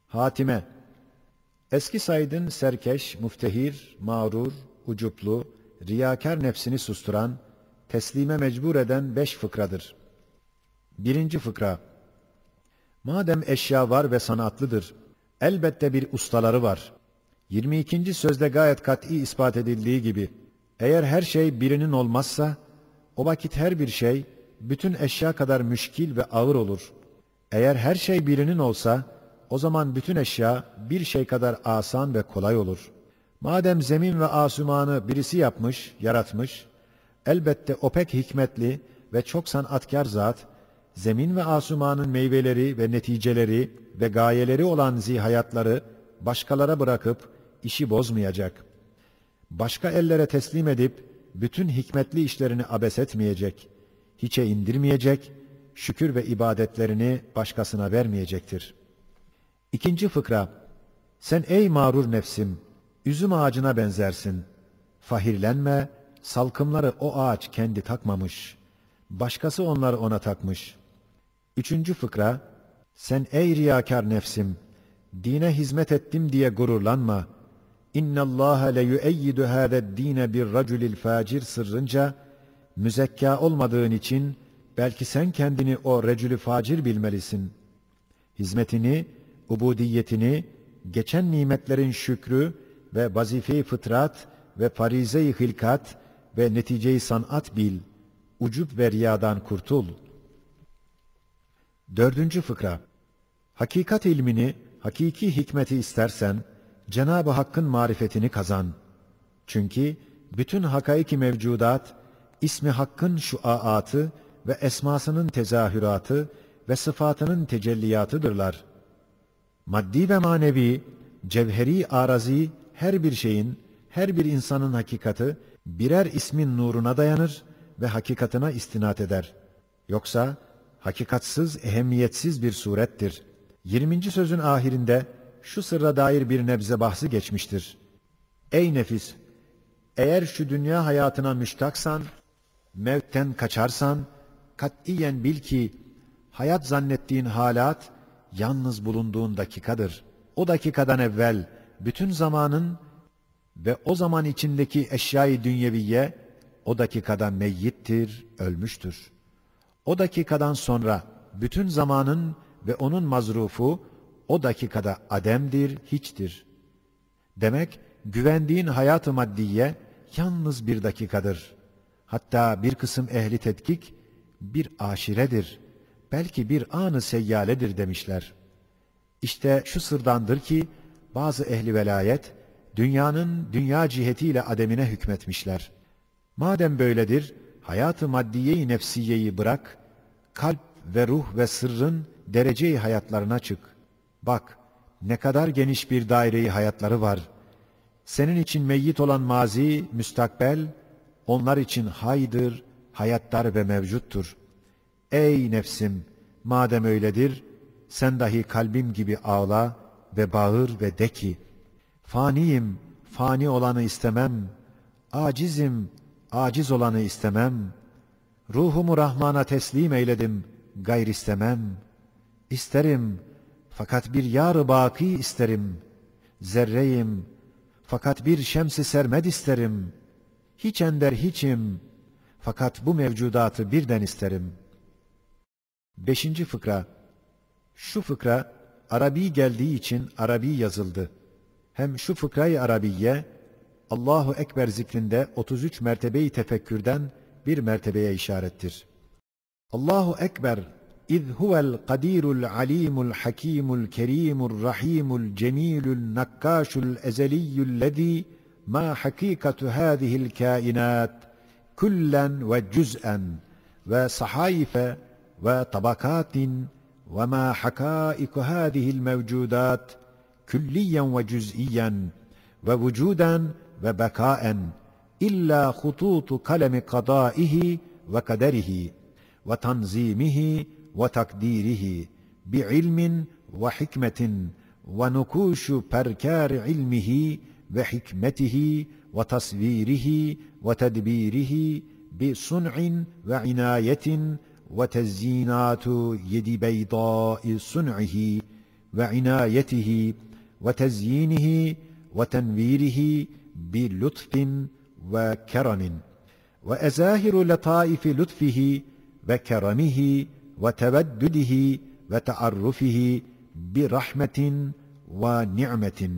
Hatime, eski Said'in serkeş, muftehir, mağrur, ucuplu, riyakar nefsini susturan, teslime mecbur eden 5 fıkradır. 1. fıkra. Madem eşya var ve sanatlıdır, elbette bir ustaları var. 22. sözde gayet kat'i ispat edildiği gibi, eğer her şey birinin olmazsa, o vakit her bir şey, bütün eşya kadar müşkil ve ağır olur. Eğer her şey birinin olsa, o zaman bütün eşya bir şey kadar asan ve kolay olur. Madem zemin ve asumanı birisi yapmış, yaratmış, elbette o pek hikmetli ve çok sanatkar zat, zemin ve asumanın meyveleri ve neticeleri ve gayeleri olan zihayatları başkalara bırakıp işi bozmayacak. Başka ellere teslim edip bütün hikmetli işlerini abes etmeyecek, hiçe indirmeyecek, şükür ve ibadetlerini başkasına vermeyecektir. 2. fıkra. Sen ey mağrur nefsim, üzüm ağacına benzersin. Fahirlenme, salkımları o ağaç kendi takmamış. Başkası onları ona takmış. 3. fıkra. Sen ey riyakar nefsim, dine hizmet ettim diye gururlanma. İnna Allah le yu'eyyidu hâze'd-dîne bir raculil facir sırrınca, müzekka olmadığın için belki sen kendini o recülü facir bilmelisin. Hizmetini, ubudiyetini, geçen nimetlerin şükrü ve vazife-i fıtrat ve farize-i hilkat ve netice-i sanat bil. Ucub ve riyadan kurtul. 4. fıkra. Hakikat ilmini, hakiki hikmeti istersen, Cenab-ı Hakk'ın marifetini kazan. Çünkü bütün hakaiki mevcudat, ismi Hakk'ın şuaatı ve esmasının tezahüratı ve sıfatının tecelliyatıdırlar. Maddi ve manevi, cevheri arazi her bir şeyin, her bir insanın hakikati birer ismin nuruna dayanır ve hakikatına istinat eder. Yoksa hakikatsız, ehemmiyetsiz bir surettir. 20. sözün ahirinde şu sırra dair bir nebze bahsi geçmiştir. Ey nefis! Eğer şu dünya hayatına müştaksan, mevtten kaçarsan, katiyen bil ki, hayat zannettiğin halat, yalnız bulunduğun dakikadır. O dakikadan evvel, bütün zamanın ve o zaman içindeki eşyayı dünyeviye, o dakikada meyyittir, ölmüştür. O dakikadan sonra, bütün zamanın ve onun mazrufu, o dakikada ademdir, hiçtir. Demek, güvendiğin hayat-ı maddiye, yalnız bir dakikadır. Hatta bir kısım ehli tetkik, bir aşiredir. Belki bir an-ı seyyaledir demişler. İşte şu sırdandır ki, bazı ehli velayet, dünyanın dünya cihetiyle ademine hükmetmişler. Madem böyledir, hayat-ı maddiye-i nefsiyeyi bırak, kalp ve ruh ve sırrın derece-i hayatlarına çık. Bak, ne kadar geniş bir daire-i hayatları var. Senin için meyyit olan mazi, müstakbel, onlar için haydır, hayatlar ve mevcuttur. Ey nefsim, madem öyledir, sen dahi kalbim gibi ağla ve bağır ve de ki, faniyim, fani olanı istemem, acizim, aciz olanı istemem, ruhumu Rahman'a teslim eyledim, gayr istemem, isterim, fakat bir yar-ı baki isterim, zerreyim, fakat bir şems-i sermed isterim, hiç ender hiçim, fakat bu mevcudatı birden isterim. 5. fıkra. Şu fıkra, Arabi geldiği için Arabi yazıldı. Hem şu fıkrayı Arabiye, Allahu Ekber zikrinde 33 mertebeyi tefekkürden bir mertebeye işarettir. Allahu Ekber, İz huvel kadirul alimul hakimul kerimul rahimul cemilul nakkaşul ezeliyyullezî ma hakikatu hâzihil kainat kullen ve cüz'en ve sahaife ve tabakatin ve ma hakaiku hâzihil mevcudat külliyen ve cüz'iyen ve vücuden ve bekaen illa hututu kalemi kadaihi ve kaderihi ve tanzimihi ve takdirihi bi'ilmin ve hikmetin ve nukuşu perkâr ilmihi ve hikmetihi ve tasvirihi ve tedbirihi bi sun'in ve inayetin ve tezyinatu yedi beydâi sun'ihi وعنايته وتزيينه وتنويره بلطف وكرم، وأزاهر لطائف لطفه وكرمه وتودده وتعرفه برحمة ونعمة،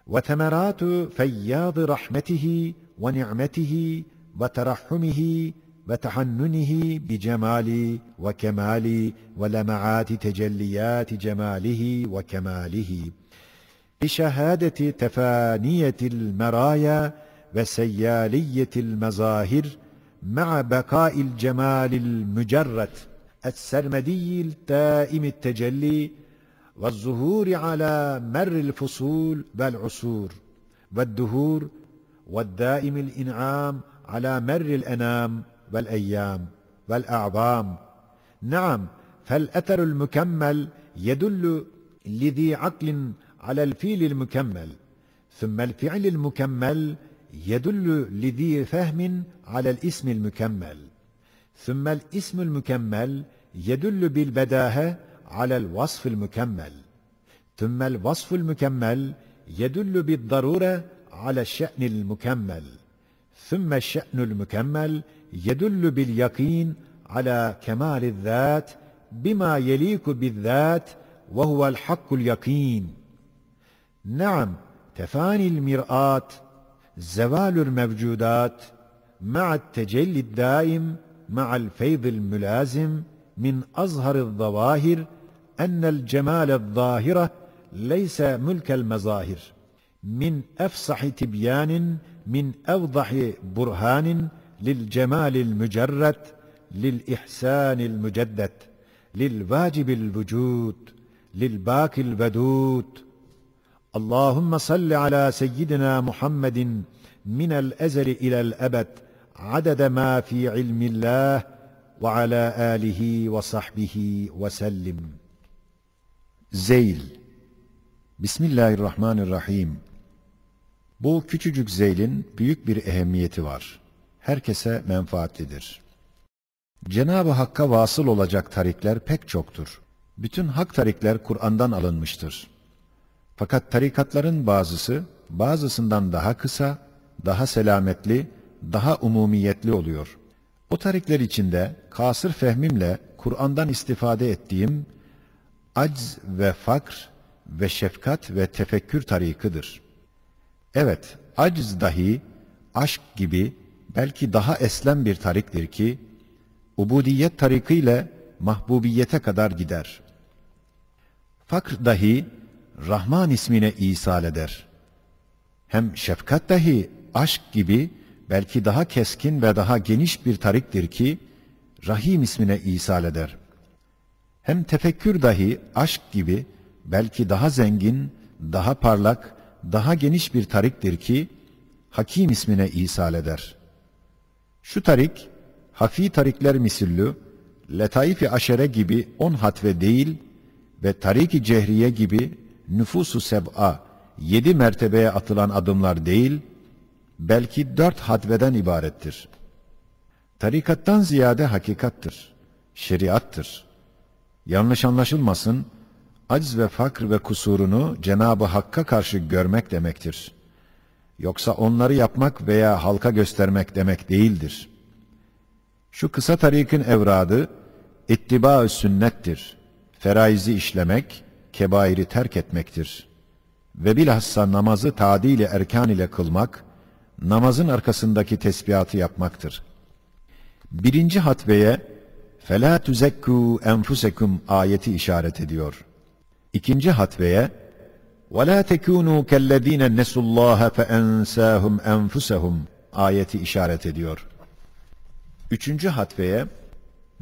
وثمرات فياض رحمته ونعمته وترحمه وتحننه بجمال وكمال ولمعات تجليات جماله وكماله، بشهادة تفانية المرايا وسيالية المظاهر، مع بقاء الجمال المجرد السرمدي الدائم التجلي والظهور على مر الفصول والعصور والدهور، والدائم الإنعام على مر الأنام والأيام والأعوام. نعم، فالأثر المكمل يدل لذي عقل على الفيل المكمل، ثم الفعل المكمل يدل لذي فهم على الاسم المكمل، ثم الاسم المكمل يدل بالبداهة على الوصف المكمل، ثم الوصف المكمل يدل بالضرورة على الشأن المكمل، ثم الشأن المكمل يدل باليقين على كمال الذات بما يليق بالذات وهو الحق اليقين. نعم، تفاني المرآة، زوال الموجودات، مع التجلي الدائم، مع الفيض الملازم، من أظهر الظواهر أن الجمال الظاهرة ليس ملك المظاهر، من أفصح تبيان، من أوضح برهان للجمال المجرد، للإحسان المجدد، للواجب الوجود، للباقي الودود. اللهم صل على سيدنا محمد من الأزل إلى الأبد عدد ما في علم الله وعلى آله وصحبه وسلم. Zeyl. Bismillahirrahmanirrahim. Bu küçücük zeylin büyük bir ehemmiyeti var. Herkese menfaatlidir. Cenab-ı Hakk'a vasıl olacak tarikler pek çoktur. Bütün hak tarikler Kur'an'dan alınmıştır. Fakat tarikatların bazısından daha kısa, daha selametli, daha umumiyetli oluyor. O tarikler içinde kasır fehmimle Kur'an'dan istifade ettiğim acz ve fakr ve şefkat ve tefekkür tarikıdır. Evet, acz dahi aşk gibi belki daha eslem bir tariktir ki, ubudiyet tarikıyla mahbubiyete kadar gider. Fakr dahi Rahman ismine isal eder. Hem şefkat dahi aşk gibi belki daha keskin ve daha geniş bir tariktir ki, Rahim ismine isal eder. Hem tefekkür dahi aşk gibi belki daha zengin, daha parlak, daha geniş bir tariktir ki, Hakim ismine isal eder. Şu tarik, hafi tarikler misillü, letaif-i aşere gibi 10 hatve değil ve tarik-i cehriye gibi nüfus-u seb'a 7 mertebeye atılan adımlar değil, belki 4 hatveden ibarettir. Tarikattan ziyade hakikattır, şeriattır. Yanlış anlaşılmasın, acz ve fakr ve kusurunu Cenab-ı Hakk'a karşı görmek demektir. Yoksa onları yapmak veya halka göstermek demek değildir. Şu kısa tarikin evradı, ittiba-ı sünnettir. Feraizi işlemek, kebairi terk etmektir. Ve bilhassa namazı tadil-i erkan ile kılmak, namazın arkasındaki tesbihatı yapmaktır. Birinci hatveye, فَلَا تُزَكُّوا أَنْفُسَكُمْ ayeti işaret ediyor. İkinci hatveye, وَلَا تَكُونُوا كَالَّذ۪ينَ نَسُوا اللّٰهَ فَاَنْسَاهُمْ أَنْفُسَهُمْ ayeti işaret ediyor. Üçüncü hatveye,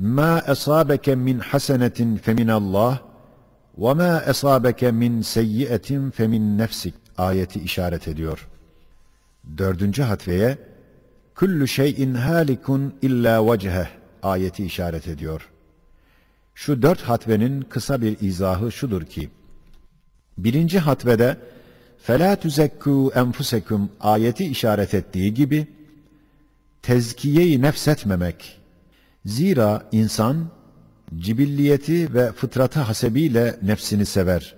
مَا أَصَابَكَ مِنْ حَسَنَةٍ فَمِنَ اللّٰهِ وَمَا أَصَابَكَ مِنْ سَيِّئَةٍ فَمِنْ نَفْسِكَ ayeti işaret ediyor. Dördüncü hatveye, كُلُّ شَيْءٍ هَالِكٌ اِلَّا وَجْهَهِ ayeti işaret ediyor. Şu 4 hatvenin kısa bir izahı şudur ki, birinci hatvede فَلَا تُزَكُّوا أَنْفُسَكُمْ ayeti işaret ettiği gibi, tezkiye-i nefs etmemek. Zira insan, cibilliyeti ve fıtratı hasebiyle nefsini sever.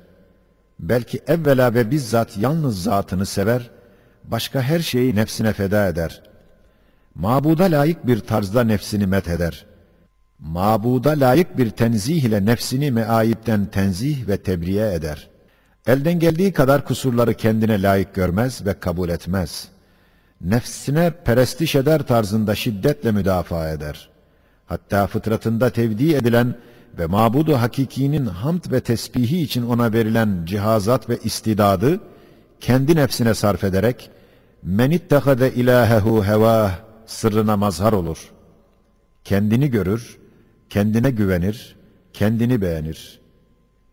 Belki evvela ve bizzat yalnız zatını sever, başka her şeyi nefsine feda eder. Mabuda layık bir tarzda nefsini metheder. Mabuda layık bir tenzih ile nefsini meayipten tenzih ve tebriye eder. Elden geldiği kadar kusurları kendine layık görmez ve kabul etmez. Nefsine perestiş eder tarzında şiddetle müdafaa eder. Hatta fıtratında tevdi edilen ve mabudu hakikinin hamd ve tesbihi için ona verilen cihazat ve istidadı kendi nefsine sarf ederek men ittehade ilahehu hevah sırrına mazhar olur. Kendini görür, kendine güvenir, kendini beğenir.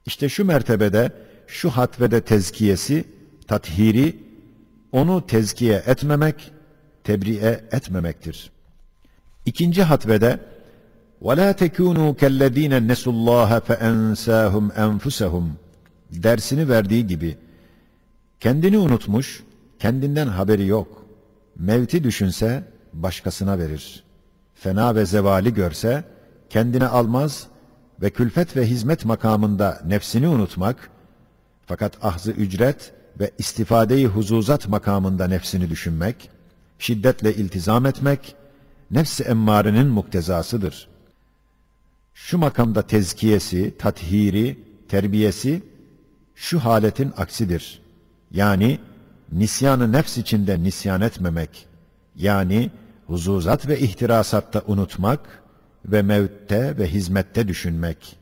İşte şu mertebede, şu hatvede tezkiyesi, tathiri, onu tezkiye etmemek, tebriye etmemektir. İkinci hatvede وَلَا تَكُونُوا كَالَّذ۪ينَ نَسُوا اللّٰهَ فَاَنْسَاهُمْ اَنْفُسَهُمْ dersini verdiği gibi, kendini unutmuş, kendinden haberi yok. Mevti düşünse başkasına verir. Fena ve zevali görse kendine almaz ve külfet ve hizmet makamında nefsini unutmak, fakat ahz-ı ücret ve istifade-i huzuzat makamında nefsini düşünmek, şiddetle iltizam etmek, nefs-i emmarenin muktezasıdır. Şu makamda tezkiyesi, tathiri, terbiyesi, şu haletin aksidir. Yani nisyan-ı nefs içinde nisyan etmemek, yani huzuzat ve ihtirasatta unutmak ve mevtte ve hizmette düşünmek.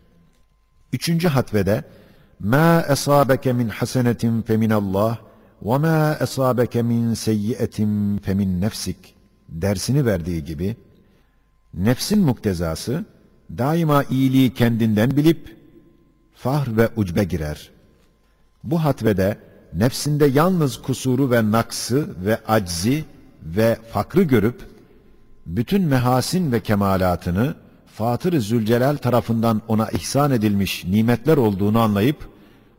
Üçüncü hatvede مَا أَصَابَكَ مِنْ حَسَنَةٍ فَمِنَ اللّٰهِ وَمَا أَصَابَكَ مِنْ سَيِّئَةٍ فَمِنْ نَفْسِكَ dersini verdiği gibi, nefsin muktezası daima iyiliği kendinden bilip fahr ve ucbe girer. Bu hatvede nefsinde yalnız kusuru ve naksı ve aczi ve fakrı görüp bütün mehasin ve kemalatını Fatır-ı Zülcelal tarafından ona ihsan edilmiş nimetler olduğunu anlayıp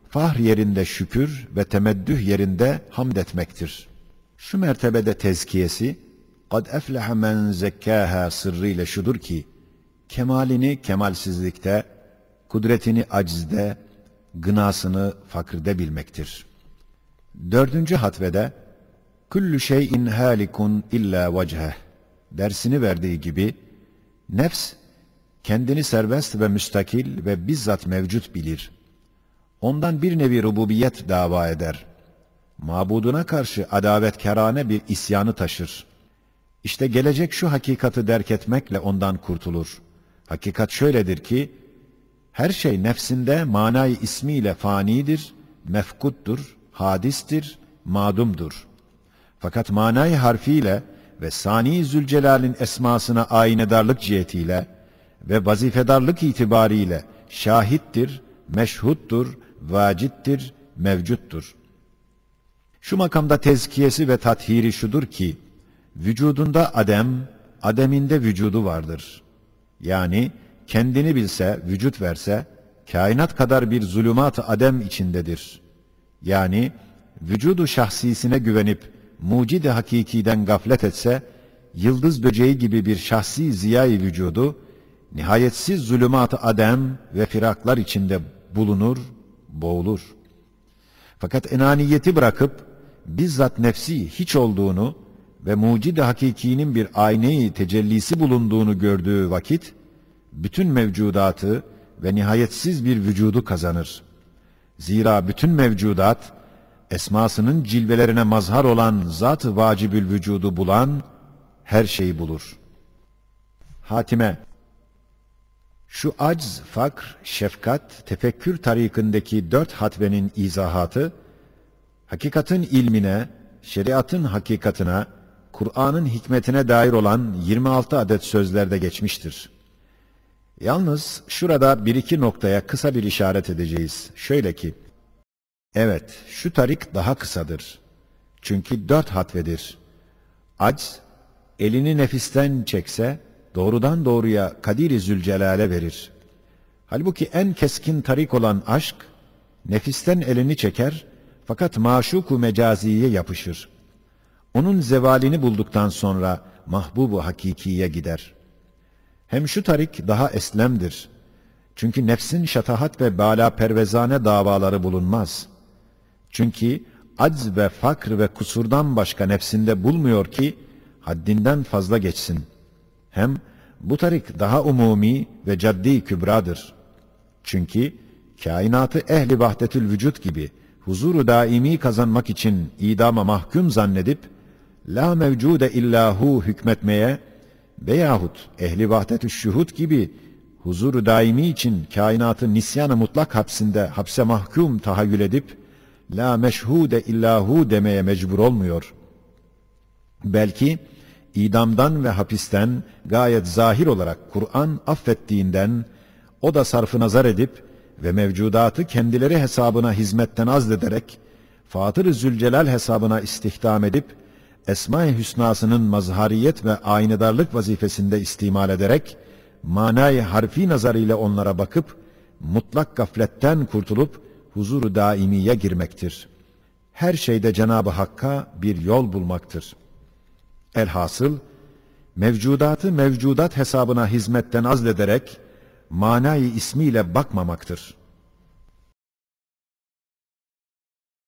fahr yerinde şükür ve temeddüh yerinde hamd etmektir. Şu mertebede tezkiyesi قَدْ اَفْلَحَ مَنْ زَكَّاهَا sırrıyla şudur ki, kemalini kemalsizlikte, kudretini acizde, gınasını fakirde bilmektir. Dördüncü hatvede كُلُّ شَيْءٍ هَالِكٌ اِلَّا وَجْهَهِ dersini verdiği gibi, nefs kendini serbest ve müstakil ve bizzat mevcut bilir. Ondan bir nevi rububiyet dava eder. Mabuduna karşı adavetkârane bir isyanı taşır. İşte gelecek şu hakikati derk etmekle ondan kurtulur. Hakikat şöyledir ki, her şey nefsinde manayı ismiyle fanidir, mefkuttur, hadistir, madumdur. Fakat manayı harfiyle ve Sani Zülcelal'in esmasına aynedarlık cihetiyle ve vazifedarlık itibariyle şahittir, meşhuttur, vacittir, mevcuttur. Şu makamda tezkiyesi ve tathiri şudur ki, vücudunda adem, ademinde vücudu vardır. Yani kendini bilse, vücut verse, kainat kadar bir zulümat-ı adem içindedir. Yani vücudu şahsisine güvenip mucid-i hakikiden gaflet etse, yıldız böceği gibi bir şahsi ziyai vücudu, nihayetsiz zulümat-ı adem ve firaklar içinde bulunur, boğulur. Fakat enaniyeti bırakıp, bizzat nefsi hiç olduğunu ve mucid-i hakikinin bir ayne-i tecellisi bulunduğunu gördüğü vakit, bütün mevcudatı ve nihayetsiz bir vücudu kazanır. Zira bütün mevcudat, esmasının cilvelerine mazhar olan zat-ı vacibül vücudu bulan, her şeyi bulur. Hatime, şu acz, fakr, şefkat, tefekkür tarikindeki 4 hatvenin izahatı, hakikatin ilmine, şeriatın hakikatine, Kur'an'ın hikmetine dair olan 26 adet sözlerde geçmiştir. Yalnız şurada bir iki noktaya kısa bir işaret edeceğiz. Şöyle ki, evet, şu tarik daha kısadır. Çünkü 4 hatvedir. Acz, elini nefisten çekse, doğrudan doğruya Kadir-i Zülcelal'e verir. Halbuki en keskin tarik olan aşk, nefisten elini çeker, fakat maşuk-u mecaziye yapışır. Onun zevalini bulduktan sonra mahbub-u hakikiye gider. Hem şu tarik daha eslemdir. Çünkü nefsin şatahat ve bala pervezane davaları bulunmaz. Çünkü acz ve fakr ve kusurdan başka nefsinde bulmuyor ki haddinden fazla geçsin. Hem bu tarik daha umumi ve caddi kübradır. Çünkü kainatı ehli vahdetül vücut gibi huzuru daimi kazanmak için idama mahkum zannedip la mevcude illahu hükmetmeye veyahut ehli vahdetü şuhud gibi huzuru daimi için kainatı nisyan-ı mutlak hapse mahkum tahayyül edip la meşhude illahu demeye mecbur olmuyor. Belki idamdan ve hapisten gayet zahir olarak Kur'an affettiğinden o da sarfı nazar edip ve mevcudatı kendileri hesabına hizmetten azlederek Fatır-ı Zülcelal hesabına istihdam edip Esma-i Hüsnasının mazhariyet ve aynedarlık vazifesinde istimal ederek manayı harfi nazarıyla onlara bakıp mutlak gafletten kurtulup huzuru daimiye girmektir. Her şeyde Cenab-ı Hakk'a bir yol bulmaktır. Elhasıl mevcudatı mevcudat hesabına hizmetten azlederek manayı ismiyle bakmamaktır.